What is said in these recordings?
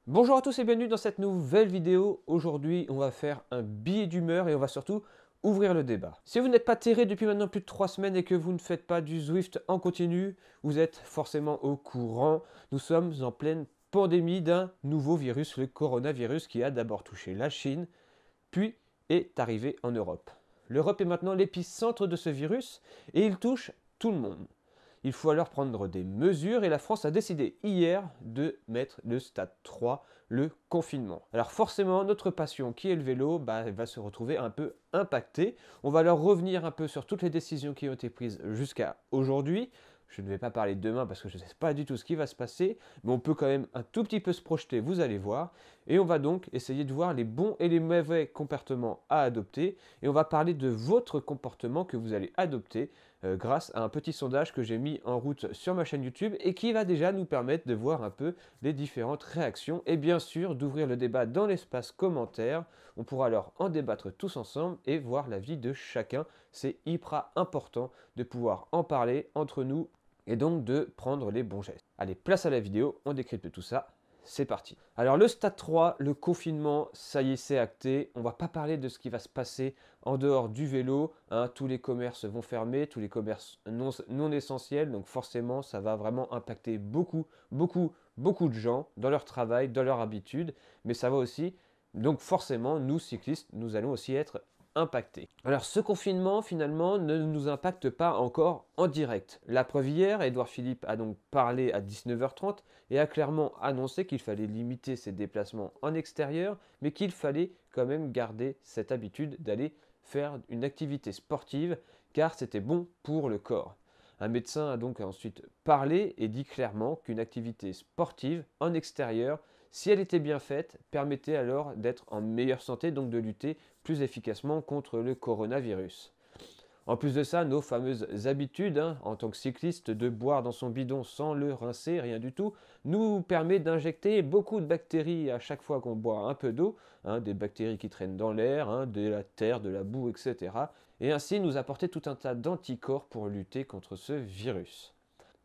Bonjour à tous et bienvenue dans cette nouvelle vidéo. Aujourd'hui, on va faire un billet d'humeur et on va surtout ouvrir le débat. Si vous n'êtes pas terré depuis maintenant plus de 3 semaines et que vous ne faites pas du Zwift en continu, vous êtes forcément au courant. Nous sommes en pleine pandémie d'un nouveau virus, le coronavirus, qui a d'abord touché la Chine, puis est arrivé en Europe. L'Europe est maintenant l'épicentre de ce virus et il touche tout le monde. Il faut alors prendre des mesures et la France a décidé hier de mettre le stade 3, le confinement. Alors forcément, notre passion qui est le vélo va se retrouver un peu impactée. On va alors revenir un peu sur toutes les décisions qui ont été prises jusqu'à aujourd'hui. Je ne vais pas parler demain parce que je ne sais pas du tout ce qui va se passer, mais on peut quand même un tout petit peu se projeter, vous allez voir. Et on va donc essayer de voir les bons et les mauvais comportements à adopter. Et on va parler de votre comportement que vous allez adopter grâce à un petit sondage que j'ai mis en route sur ma chaîne YouTube et qui va déjà nous permettre de voir un peu les différentes réactions et bien sûr d'ouvrir le débat dans l'espace commentaire. On pourra alors en débattre tous ensemble et voir l'avis de chacun. C'est hyper important de pouvoir en parler entre nous et donc de prendre les bons gestes. Allez, place à la vidéo, on décrypte tout ça. C'est parti. Alors le stade 3, le confinement, ça y est, c'est acté. On va pas parler de ce qui va se passer en dehors du vélo. Hein. Tous les commerces vont fermer, tous les commerces non essentiels. Donc forcément, ça va vraiment impacter beaucoup de gens dans leur travail, dans leur habitude. Mais ça va aussi, donc forcément, nous cyclistes, nous allons aussi être impactés. Alors ce confinement finalement ne nous impacte pas encore en direct. La preuve hier, Édouard Philippe a donc parlé à 19h30 et a clairement annoncé qu'il fallait limiter ses déplacements en extérieur, mais qu'il fallait quand même garder cette habitude d'aller faire une activité sportive car c'était bon pour le corps. Un médecin a donc ensuite parlé et dit clairement qu'une activité sportive en extérieur, si elle était bien faite, permettait alors d'être en meilleure santé, donc de lutter plus efficacement contre le coronavirus. En plus de ça, nos fameuses habitudes, en tant que cycliste, de boire dans son bidon sans le rincer, rien du tout, nous permet d'injecter beaucoup de bactéries à chaque fois qu'on boit un peu d'eau, des bactéries qui traînent dans l'air, de la terre, de la boue, etc. Et ainsi nous apporter tout un tas d'anticorps pour lutter contre ce virus.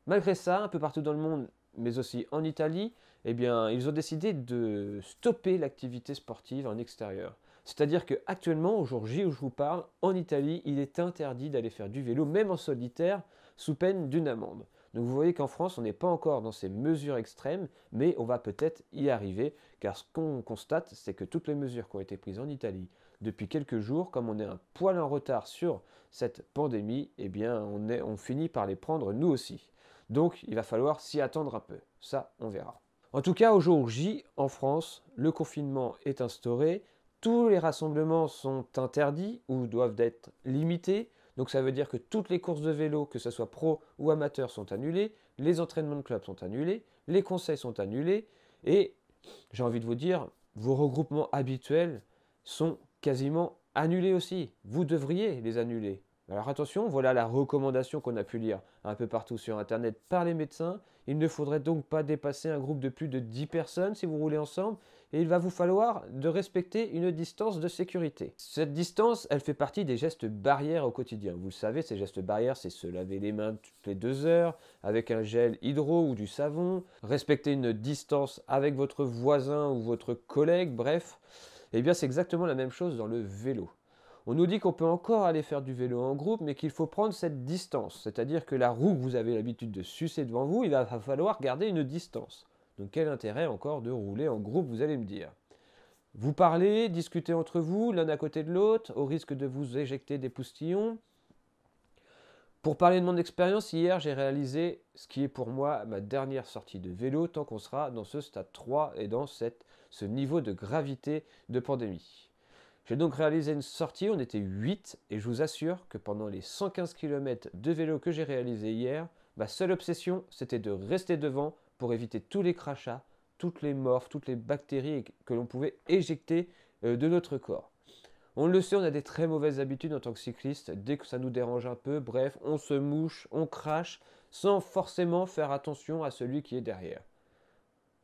Malgré ça, un peu partout dans le monde, mais aussi en Italie, eh bien, ils ont décidé de stopper l'activité sportive en extérieur. C'est-à-dire qu'actuellement, au jour J où je vous parle, en Italie, il est interdit d'aller faire du vélo, même en solitaire, sous peine d'une amende. Donc vous voyez qu'en France, on n'est pas encore dans ces mesures extrêmes, mais on va peut-être y arriver, car ce qu'on constate, c'est que toutes les mesures qui ont été prises en Italie depuis quelques jours, comme on est un poil en retard sur cette pandémie, eh bien on finit par les prendre nous aussi. Donc il va falloir s'y attendre un peu. Ça, on verra. En tout cas, au jour J, en France, le confinement est instauré. Tous les rassemblements sont interdits ou doivent être limités. Donc ça veut dire que toutes les courses de vélo, que ce soit pro ou amateur, sont annulées. Les entraînements de club sont annulés. Les conseils sont annulés. Et j'ai envie de vous dire, vos regroupements habituels sont quasiment annulés aussi. Vous devriez les annuler. Alors attention, voilà la recommandation qu'on a pu lire un peu partout sur Internet par les médecins. Il ne faudrait donc pas dépasser un groupe de plus de 10 personnes si vous roulez ensemble et il va vous falloir de respecter une distance de sécurité. Cette distance, elle fait partie des gestes barrières au quotidien. Vous le savez, ces gestes barrières, c'est se laver les mains toutes les 2 heures avec un gel hydro ou du savon, respecter une distance avec votre voisin ou votre collègue, bref. Eh bien, c'est exactement la même chose dans le vélo. On nous dit qu'on peut encore aller faire du vélo en groupe, mais qu'il faut prendre cette distance. C'est-à-dire que la roue que vous avez l'habitude de sucer devant vous, il va falloir garder une distance. Donc quel intérêt encore de rouler en groupe, vous allez me dire. Vous parlez, discutez entre vous, l'un à côté de l'autre, au risque de vous éjecter des poustillons. Pour parler de mon expérience, hier j'ai réalisé ce qui est pour moi ma dernière sortie de vélo tant qu'on sera dans ce stade 3 et dans ce niveau de gravité de pandémie. J'ai donc réalisé une sortie, on était 8 et je vous assure que pendant les 115 km de vélo que j'ai réalisé hier, ma seule obsession c'était de rester devant pour éviter tous les crachats, toutes les morphes, toutes les bactéries que l'on pouvait éjecter de notre corps. On le sait, on a des très mauvaises habitudes en tant que cycliste. Dès que ça nous dérange un peu, bref, on se mouche, on crache, sans forcément faire attention à celui qui est derrière.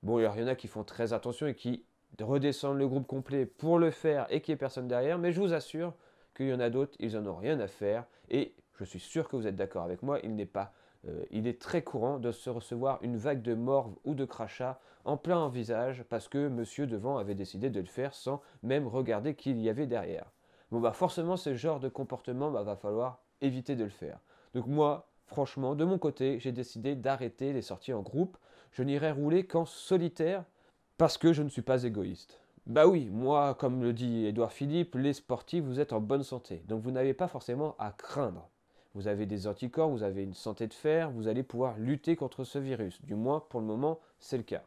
Bon, il y en a qui font très attention et qui redescendent le groupe complet pour le faire et qu'il n'y ait personne derrière, mais je vous assure qu'il y en a d'autres, ils n'en ont rien à faire. Et je suis sûr que vous êtes d'accord avec moi, il n'est pas il est très courant de se recevoir une vague de morve ou de crachats en plein visage parce que monsieur devant avait décidé de le faire sans même regarder qui il y avait derrière. Bon bah forcément ce genre de comportement va falloir éviter de le faire. Donc moi, franchement, de mon côté, j'ai décidé d'arrêter les sorties en groupe. Je n'irai rouler qu'en solitaire parce que je ne suis pas égoïste. Bah oui, moi, comme le dit Édouard Philippe, les sportifs, vous êtes en bonne santé. Donc vous n'avez pas forcément à craindre. Vous avez des anticorps, vous avez une santé de fer, vous allez pouvoir lutter contre ce virus. Du moins, pour le moment, c'est le cas.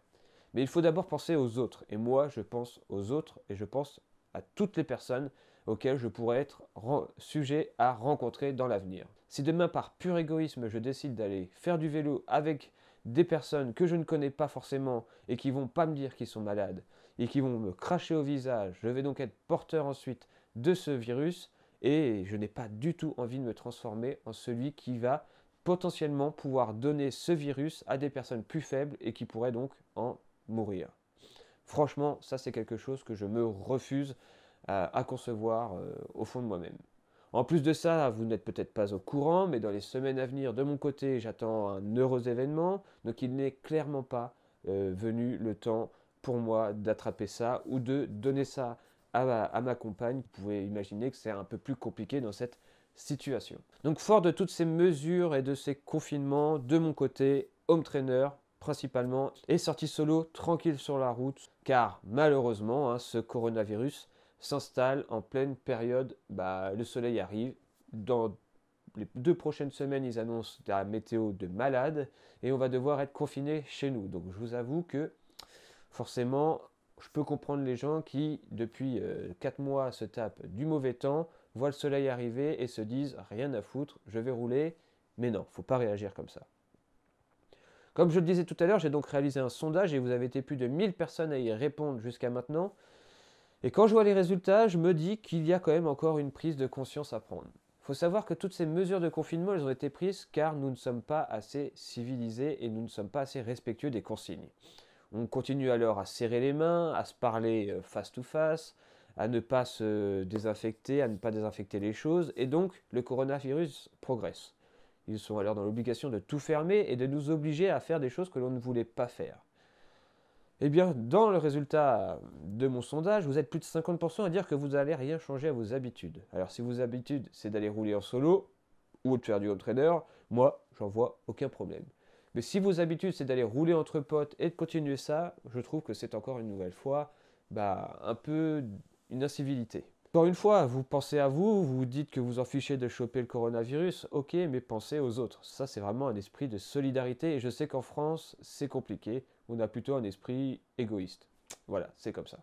Mais il faut d'abord penser aux autres. Et moi, je pense aux autres et je pense à toutes les personnes auxquelles je pourrais être sujet à rencontrer dans l'avenir. Si demain, par pur égoïsme, je décide d'aller faire du vélo avec des personnes que je ne connais pas forcément et qui vont pas me dire qu'ils sont malades et qui vont me cracher au visage, je vais donc être porteur ensuite de ce virus et je n'ai pas du tout envie de me transformer en celui qui va potentiellement pouvoir donner ce virus à des personnes plus faibles et qui pourraient donc en mourir. Franchement, ça c'est quelque chose que je me refuse à concevoir au fond de moi-même. En plus de ça, vous n'êtes peut-être pas au courant, mais dans les semaines à venir, de mon côté, j'attends un heureux événement, donc il n'est clairement pas venu le temps pour moi d'attraper ça ou de donner ça à ma compagne. Vous pouvez imaginer que c'est un peu plus compliqué dans cette situation. Donc fort de toutes ces mesures et de ces confinements, de mon côté, home trainer principalement, et sortie solo tranquille sur la route, car malheureusement, ce coronavirus s'installe en pleine période, le soleil arrive. Dans les 2 prochaines semaines, ils annoncent la météo de malade et on va devoir être confinés chez nous. Donc je vous avoue que forcément, je peux comprendre les gens qui, depuis 4 mois, se tapent du mauvais temps, voient le soleil arriver et se disent rien à foutre, je vais rouler. Mais non, faut pas réagir comme ça. Comme je le disais tout à l'heure, j'ai donc réalisé un sondage et vous avez été plus de 1000 personnes à y répondre jusqu'à maintenant. Et quand je vois les résultats, je me dis qu'il y a quand même encore une prise de conscience à prendre. Il faut savoir que toutes ces mesures de confinement, elles ont été prises car nous ne sommes pas assez civilisés et nous ne sommes pas assez respectueux des consignes. On continue alors à serrer les mains, à se parler face to face, à ne pas se désinfecter, à ne pas désinfecter les choses, et donc le coronavirus progresse. Ils sont alors dans l'obligation de tout fermer et de nous obliger à faire des choses que l'on ne voulait pas faire. Eh bien, dans le résultat de mon sondage, vous êtes plus de 50% à dire que vous n'allez rien changer à vos habitudes. Alors, si vos habitudes, c'est d'aller rouler en solo ou de faire du home trainer, moi, j'en vois aucun problème. Mais si vos habitudes, c'est d'aller rouler entre potes et de continuer ça, je trouve que c'est encore une nouvelle fois un peu une incivilité. Encore une fois, vous pensez à vous, vous dites que vous en fichez de choper le coronavirus, ok, mais pensez aux autres. Ça, c'est vraiment un esprit de solidarité et je sais qu'en France, c'est compliqué. On a plutôt un esprit égoïste. Voilà, c'est comme ça.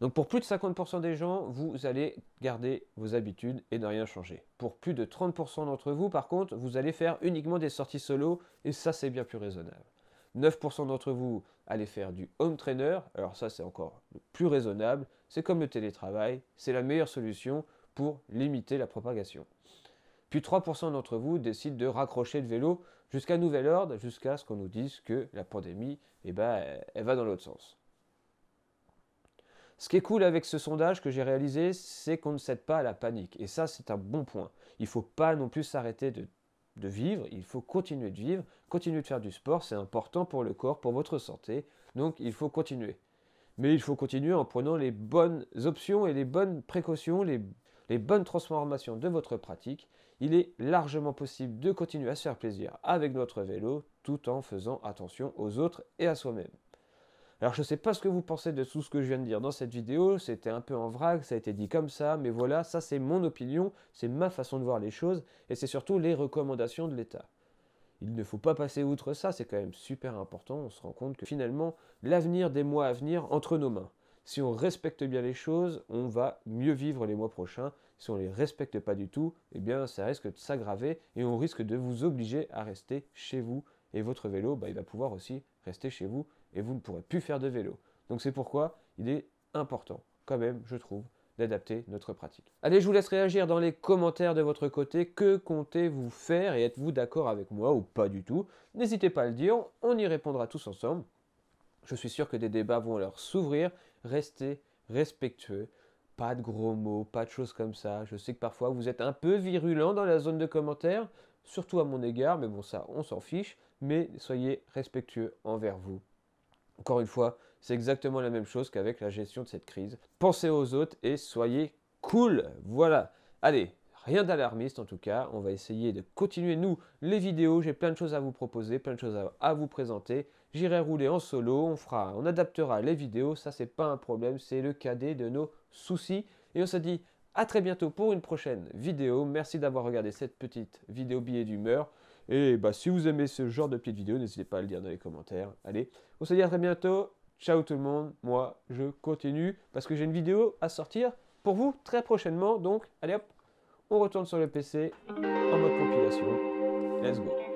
Donc pour plus de 50% des gens, vous allez garder vos habitudes et ne rien changer. Pour plus de 30% d'entre vous, par contre, vous allez faire uniquement des sorties solo et ça, c'est bien plus raisonnable. 9% d'entre vous allez faire du home trainer, alors ça c'est encore le plus raisonnable, c'est comme le télétravail, c'est la meilleure solution pour limiter la propagation. Puis 3% d'entre vous décident de raccrocher le vélo jusqu'à nouvel ordre, jusqu'à ce qu'on nous dise que la pandémie, elle va dans l'autre sens. Ce qui est cool avec ce sondage que j'ai réalisé, c'est qu'on ne cède pas à la panique. Et ça, c'est un bon point. Il ne faut pas non plus s'arrêter de vivre, il faut continuer de vivre, continuer de faire du sport, c'est important pour le corps, pour votre santé, donc il faut continuer. Mais il faut continuer en prenant les bonnes options et les bonnes précautions, les bonnes transformations de votre pratique. Il est largement possible de continuer à se faire plaisir avec notre vélo tout en faisant attention aux autres et à soi-même. Alors je ne sais pas ce que vous pensez de tout ce que je viens de dire dans cette vidéo, c'était un peu en vrac, ça a été dit comme ça, mais voilà, ça c'est mon opinion, c'est ma façon de voir les choses, et c'est surtout les recommandations de l'État. Il ne faut pas passer outre ça, c'est quand même super important, on se rend compte que finalement, l'avenir des mois à venir entre nos mains. Si on respecte bien les choses, on va mieux vivre les mois prochains. Si on ne les respecte pas du tout, eh bien ça risque de s'aggraver et on risque de vous obliger à rester chez vous. Et votre vélo, il va pouvoir aussi rester chez vous et vous ne pourrez plus faire de vélo. Donc c'est pourquoi il est important, quand même, je trouve, d'adapter notre pratique. Allez, je vous laisse réagir dans les commentaires de votre côté. Que comptez-vous faire et êtes-vous d'accord avec moi ou pas du tout? N'hésitez pas à le dire, on y répondra tous ensemble. Je suis sûr que des débats vont leur s'ouvrir. Restez respectueux, pas de gros mots, pas de choses comme ça. Je sais que parfois vous êtes un peu virulent dans la zone de commentaires. surtout à mon égard, mais bon ça on s'en fiche, mais soyez respectueux envers vous. Encore une fois, c'est exactement la même chose qu'avec la gestion de cette crise. Pensez aux autres et soyez cool. Voilà. Allez, rien d'alarmiste en tout cas. On va essayer de continuer, nous, les vidéos. J'ai plein de choses à vous proposer, plein de choses à vous présenter. J'irai rouler en solo. On adaptera les vidéos. Ça, c'est pas un problème. C'est le cadet de nos soucis. Et on se dit à très bientôt pour une prochaine vidéo. Merci d'avoir regardé cette petite vidéo billet d'humeur. Et bah, si vous aimez ce genre de petites vidéos, n'hésitez pas à le dire dans les commentaires. Allez, on se dit à très bientôt. Ciao tout le monde. Moi, je continue parce que j'ai une vidéo à sortir pour vous très prochainement. Donc, allez hop, on retourne sur le PC en mode compilation. Let's go.